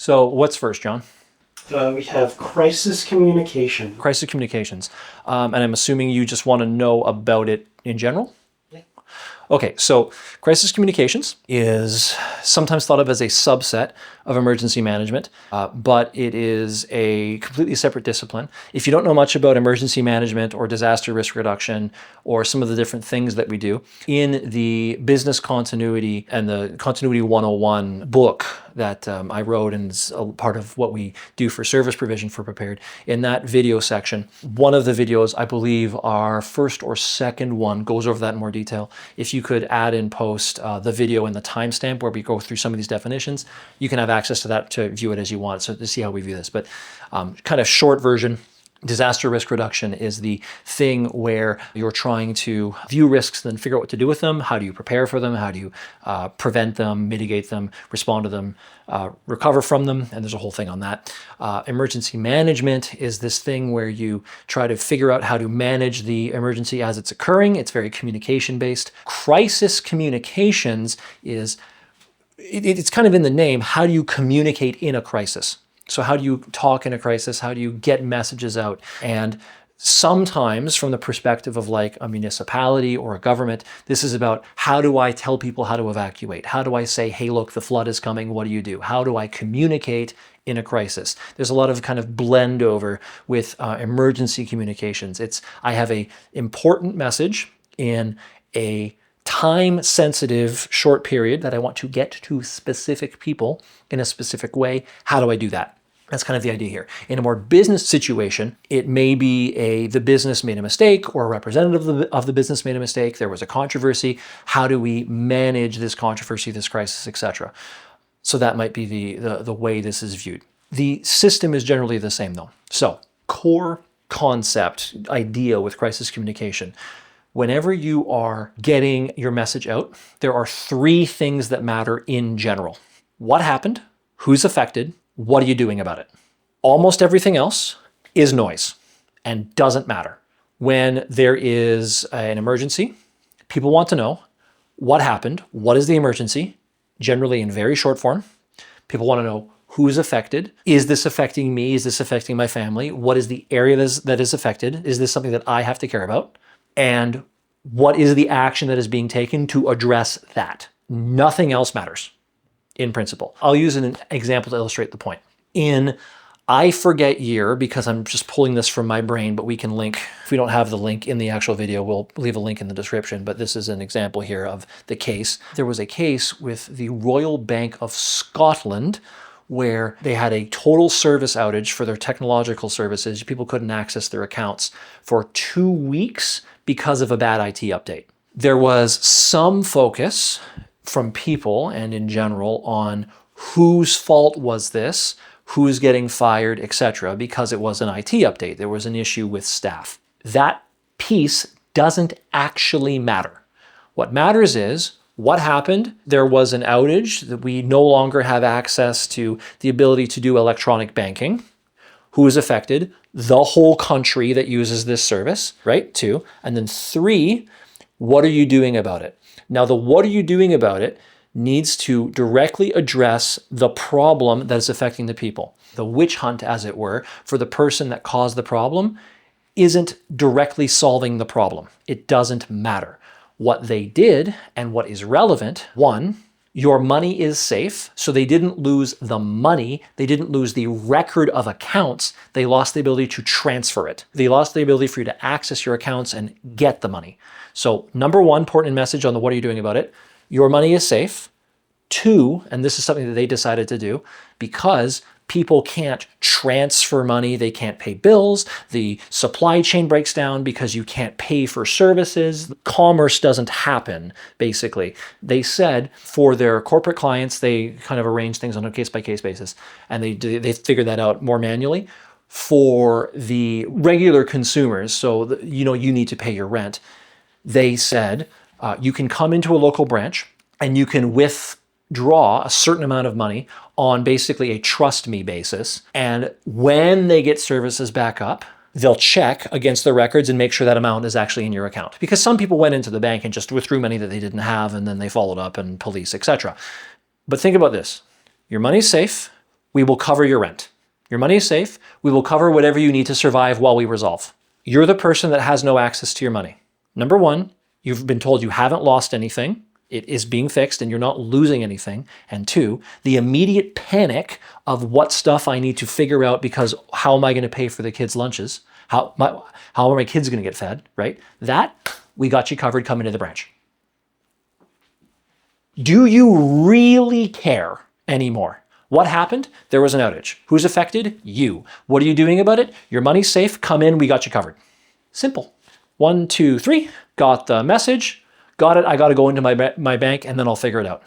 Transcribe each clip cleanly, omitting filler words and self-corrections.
So what's first, John? We have crisis communication. Crisis communications. And I'm assuming you just want to know about it in general? Yeah. Okay, so crisis communications is sometimes thought of as a subset of emergency management, but it is a completely separate discipline. If you don't know much about emergency management or disaster risk reduction or some of the different things that we do, in the business continuity and the Continuity 101 book that I wrote and is a part of what we do for service provision for Prepared, in that video section, one of the videos, I believe our first or second one, goes over that in more detail. If you could add in post the video and the timestamp where we go through some of these definitions, you can have access to that to view it as you want, so to see how we view this. But kind of short version, disaster risk reduction is the thing where you're trying to view risks, then figure out what to do with them. How do you prepare for them? How do you prevent them, mitigate them, respond to them, recover from them? And there's a whole thing on that. Emergency management is this thing where you try to figure out how to manage the emergency as it's occurring. It's very communication based. Crisis communications is, it's kind of in the name. How do you communicate in a crisis? So how do you talk in a crisis? How do you get messages out? And sometimes from the perspective of like a municipality or a government, this is about how do I tell people how to evacuate? How do I say, hey, look, the flood is coming. What do you do? How do I communicate in a crisis? There's a lot of kind of blend over with emergency communications. I have a important message in a time-sensitive short period that I want to get to specific people in a specific way. How do I do that? That's kind of the idea here. In a more business situation, it may be the business made a mistake or a representative of the business made a mistake. There was a controversy. How do we manage this controversy, this crisis, etc.? So that might be the way this is viewed. The system is generally the same though. So core concept, idea with crisis communication. Whenever you are getting your message out, there are three things that matter in general. What happened? Who's affected? What are you doing about it? Almost everything else is noise and doesn't matter. When there is an emergency, people want to know what happened, what is the emergency, generally in very short form. People want to know who's affected. Is this affecting me? Is this affecting my family? What is the area that is affected? Is this something that I have to care about? And what is the action that is being taken to address that? Nothing else matters. In principle. I'll use an example to illustrate the point. I forget year, because I'm just pulling this from my brain, but we can link, if we don't have the link in the actual video, we'll leave a link in the description, but this is an example here of the case. There was a case with the Royal Bank of Scotland where they had a total service outage for their technological services. People couldn't access their accounts for 2 weeks because of a bad IT update. There was some focus from people and in general on whose fault was this, who's getting fired, etc., because it was an IT update. There was an issue with staff. That piece doesn't actually matter. What matters is what happened. There was an outage that we no longer have access to the ability to do electronic banking. Who is affected? The whole country that uses this service, right? 2. And then 3, what are you doing about it? Now, the what are you doing about it needs to directly address the problem that is affecting the people. The witch hunt, as it were, for the person that caused the problem isn't directly solving the problem. It doesn't matter. What they did and what is relevant, 1, your money is safe. So they didn't lose the money. They didn't lose the record of accounts. They lost the ability to transfer it. They lost the ability for you to access your accounts and get the money. So number 1, important message on the what are you doing about it? Your money is safe. 2, and this is something that they decided to do because people can't transfer money, they can't pay bills, the supply chain breaks down because you can't pay for services, commerce doesn't happen, basically. They said for their corporate clients, they kind of arrange things on a case-by-case basis, and they figured that out more manually. For the regular consumers, so you need to pay your rent, they said you can come into a local branch and you can withdraw a certain amount of money on basically a trust me basis. And when they get services back up, they'll check against the records and make sure that amount is actually in your account. Because some people went into the bank and just withdrew money that they didn't have, and then they followed up and police, etc. But think about this. Your money's safe. We will cover your rent. Your money is safe. We will cover whatever you need to survive while we resolve. You're the person that has no access to your money. Number one, you've been told you haven't lost anything. It is being fixed and you're not losing anything. And two, the immediate panic of what stuff I need to figure out because how am I going to pay for the kids' lunches? How are my kids going to get fed, right? That, we got you covered, come into the branch. Do you really care anymore? What happened? There was an outage. Who's affected? You. What are you doing about it? Your money's safe. Come in. We got you covered. Simple. 1, 2, 3. Got the message. Got it. I got to go into my bank and then I'll figure it out.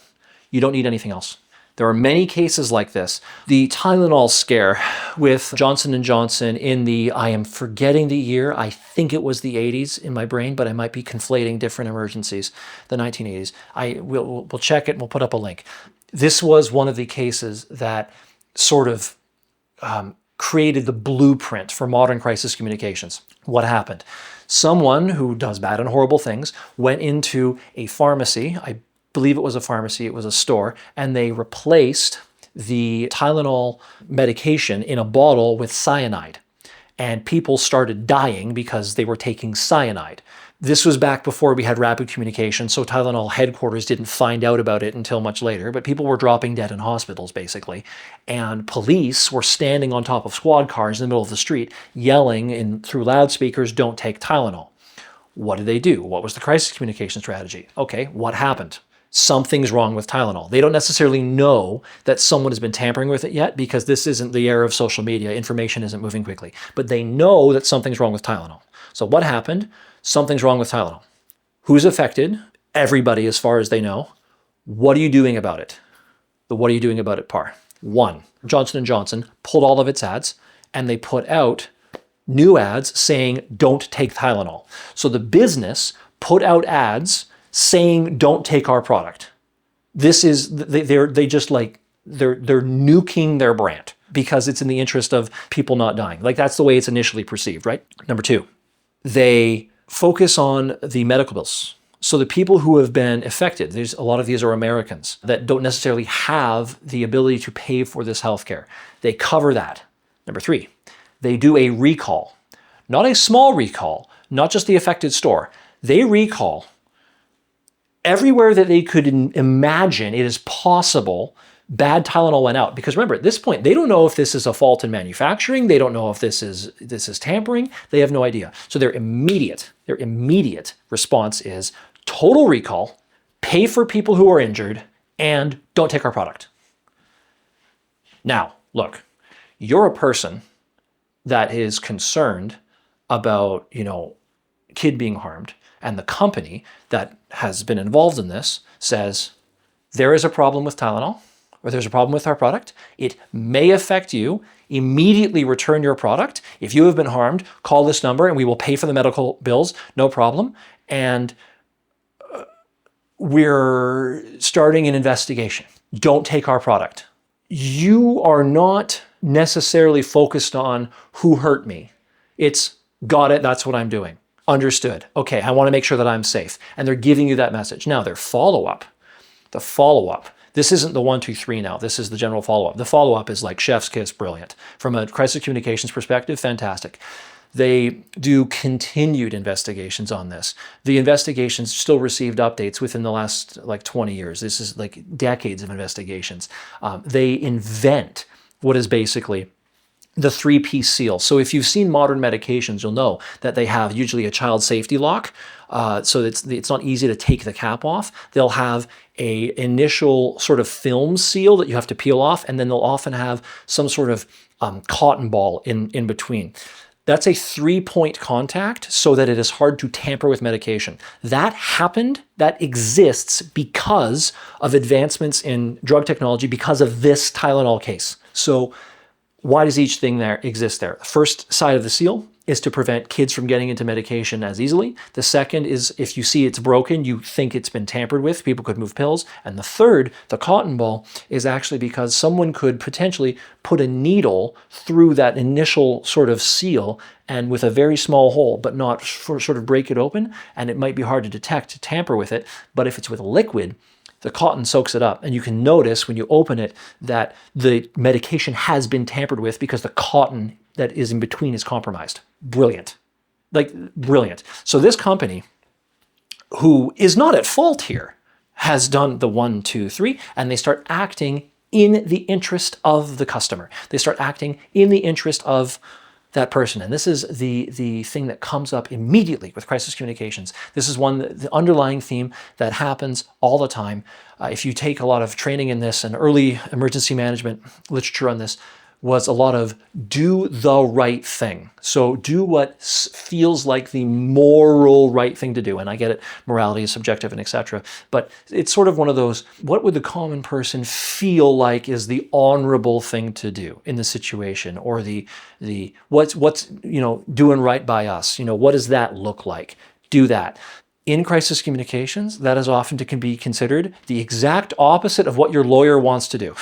You don't need anything else. There are many cases like this. The Tylenol scare with Johnson & Johnson in the, I am forgetting the year, I think it was the 80s in my brain, but I might be conflating different emergencies, the 1980s. We'll check it and we'll put up a link. This was one of the cases that sort of created the blueprint for modern crisis communications. What happened? Someone who does bad and horrible things went into a pharmacy, I believe it was a pharmacy, it was a store, and they replaced the Tylenol medication in a bottle with cyanide. And people started dying because they were taking cyanide. This was back before we had rapid communication, so Tylenol headquarters didn't find out about it until much later, but people were dropping dead in hospitals, basically. And police were standing on top of squad cars in the middle of the street, yelling through loudspeakers, "Don't take Tylenol." What did they do? What was the crisis communication strategy? Okay, what happened? Something's wrong with Tylenol. They don't necessarily know that someone has been tampering with it yet because this isn't the era of social media. Information isn't moving quickly. But they know that something's wrong with Tylenol. So what happened? Something's wrong with Tylenol. Who's affected? Everybody as far as they know. What are you doing about it? The what are you doing about it part. 1, Johnson & Johnson pulled all of its ads and they put out new ads saying, "Don't take Tylenol." So the business put out ads saying, "Don't take our product." This is, they're nuking their brand because it's in the interest of people not dying. Like that's the way it's initially perceived, right? Number 2, they focus on the medical bills. So the people who have been affected, a lot of these are Americans that don't necessarily have the ability to pay for this healthcare. They cover that. Number 3, they do a recall. Not a small recall, not just the affected store. They recall everywhere that they could imagine it is possible bad Tylenol went out. Because remember, at this point, they don't know if this is a fault in manufacturing. They don't know if this is tampering. They have no idea. So their immediate response is total recall, pay for people who are injured, and don't take our product. Now, look, you're a person that is concerned about, kid being harmed, and the company that has been involved in this says, there is a problem with Tylenol, or there's a problem with our product. It may affect you. Immediately return your product. If you have been harmed, call this number and we will pay for the medical bills, no problem. And we're starting an investigation. Don't take our product. You are not necessarily focused on who hurt me. It's got it, that's what I'm doing. Understood. Okay, I want to make sure that I'm safe. And they're giving you that message. Now, their follow-up, this isn't the 1, 2, 3 now. This is the general follow-up. The follow-up is like chef's kiss, brilliant. From a crisis communications perspective, fantastic. They do continued investigations on this. The investigations still received updates within the last 20 years. This is like decades of investigations. They invent what is basically the 3-piece seal. So if you've seen modern medications, you'll know that they have usually a child safety lock. So it's not easy to take the cap off. They'll have a initial sort of film seal that you have to peel off, and then they'll often have some sort of cotton ball in between. That's a 3-point contact so that it is hard to tamper with medication. That exists because of advancements in drug technology, because of this Tylenol case. So why does each thing there exist there? The first side of the seal is to prevent kids from getting into medication as easily. The second is if you see it's broken, you think it's been tampered with, people could move pills. And the third, the cotton ball, is actually because someone could potentially put a needle through that initial sort of seal and with a very small hole, but not sort of break it open. And it might be hard to detect, to tamper with it. But if it's with a liquid, the cotton soaks it up. And you can notice when you open it that the medication has been tampered with because the cotton that is in between is compromised. Brilliant. Like, brilliant. So this company, who is not at fault here, has done the 1, 2, 3, and they start acting in the interest of the customer. They start acting in the interest of that person. And this is the thing that comes up immediately with crisis communications. This is the underlying theme that happens all the time. If you take a lot of training in this, and early emergency management literature on this was a lot of do the right thing. So do what feels like the moral right thing to do. And I get it, morality is subjective and etc. But it's sort of one of those, what would the common person feel like is the honorable thing to do in the situation? Or the what's doing right by us? What does that look like? Do that. In crisis communications, that is often can be considered the exact opposite of what your lawyer wants to do.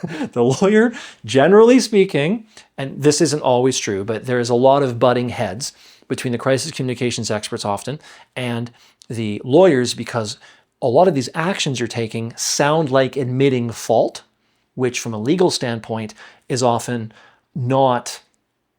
The lawyer, generally speaking, and this isn't always true, but there is a lot of butting heads between the crisis communications experts often and the lawyers, because a lot of these actions you're taking sound like admitting fault, which from a legal standpoint is often not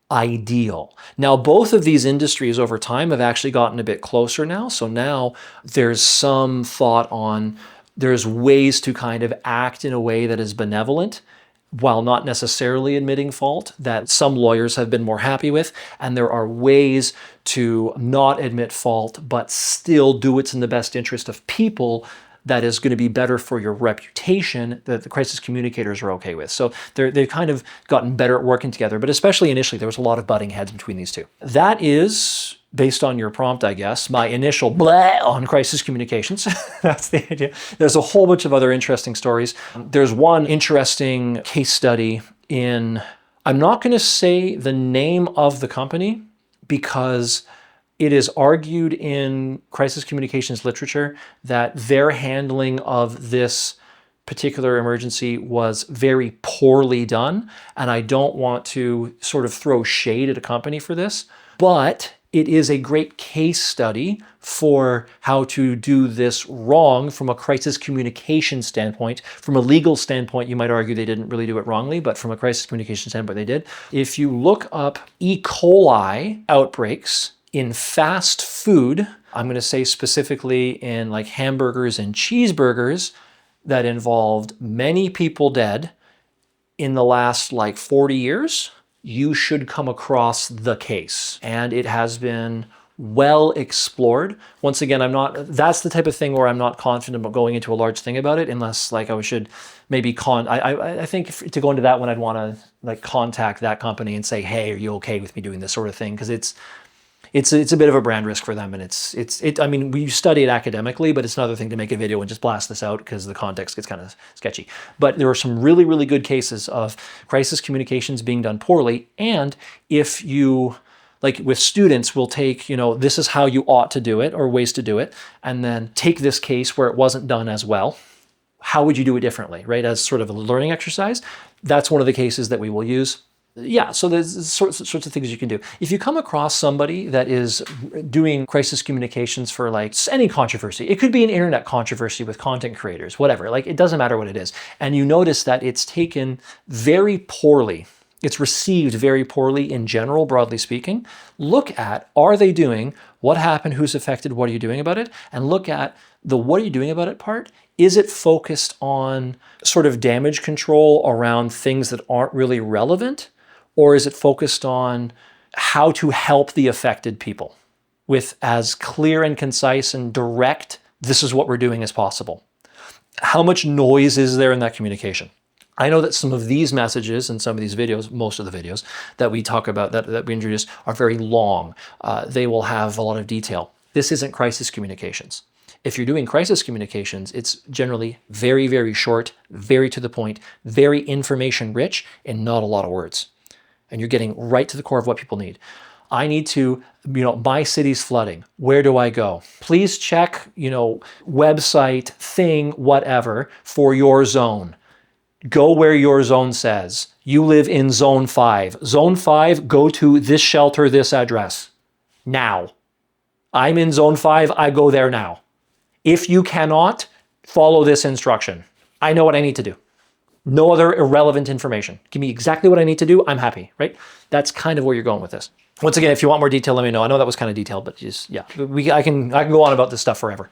ideal. Now, both of these industries over time have actually gotten a bit closer now. So now there's some thought on, there's ways to kind of act in a way that is benevolent while not necessarily admitting fault, that some lawyers have been more happy with. And there are ways to not admit fault, but still do what's in the best interest of people that is going to be better for your reputation, that the crisis communicators are okay with. So they've kind of gotten better at working together, but especially initially, there was a lot of butting heads between these two. That is, based on your prompt, I guess, my initial blah on crisis communications. That's the idea. There's a whole bunch of other interesting stories. There's one interesting case study I'm not going to say the name of the company because it is argued in crisis communications literature that their handling of this particular emergency was very poorly done. And I don't want to sort of throw shade at a company for this, but it is a great case study for how to do this wrong from a crisis communication standpoint. From a legal standpoint, you might argue they didn't really do it wrongly, but from a crisis communication standpoint, they did. If you look up E. coli outbreaks in fast food, I'm going to say specifically in like hamburgers and cheeseburgers that involved many people dead in the last like 40 years, you should come across the case. And it has been well explored. Once again, that's the type of thing where I'm not confident about going into a large thing about it unless like I should maybe I think to go into that one, I'd want to like contact that company and say, hey, are you okay with me doing this sort of thing? Because it's a bit of a brand risk for them, and I mean, we study it academically, but it's another thing to make a video and just blast this out because the context gets kind of sketchy. But there are some really, really good cases of crisis communications being done poorly, and if you, like with students, we'll take, this is how you ought to do it or ways to do it, and then take this case where it wasn't done as well. How would you do it differently, right? As sort of a learning exercise. That's one of the cases that we will use. Yeah, so there's sorts of things you can do. If you come across somebody that is doing crisis communications for like any controversy, it could be an internet controversy with content creators, whatever, like it doesn't matter what it is, and you notice that it's taken very poorly, it's received very poorly in general, broadly speaking, look at, are they doing, what happened, who's affected, what are you doing about it, and look at the what are you doing about it part. Is it focused on sort of damage control around things that aren't really relevant? Or is it focused on how to help the affected people with as clear and concise and direct, this is what we're doing as possible? How much noise is there in that communication? I know that some of these messages and some of these videos, most of the videos that we talk about, that we introduce, are very long. They will have a lot of detail. This isn't crisis communications. If you're doing crisis communications, it's generally very, very short, very to the point, very information rich, and not a lot of words. And you're getting right to the core of what people need. I need to, my city's flooding. Where do I go? Please check, website, thing, whatever, for your zone. Go where your zone says. You live in zone 5. Zone 5, go to this shelter, this address. Now. I'm in zone 5, I go there now. If you cannot, follow this instruction. I know what I need to do. No other irrelevant information. Give me exactly what I need to do. I'm happy, right? That's kind of where you're going with this. Once again, if you want more detail, let me know. I know that was kind of detailed, but just, yeah, I can go on about this stuff forever.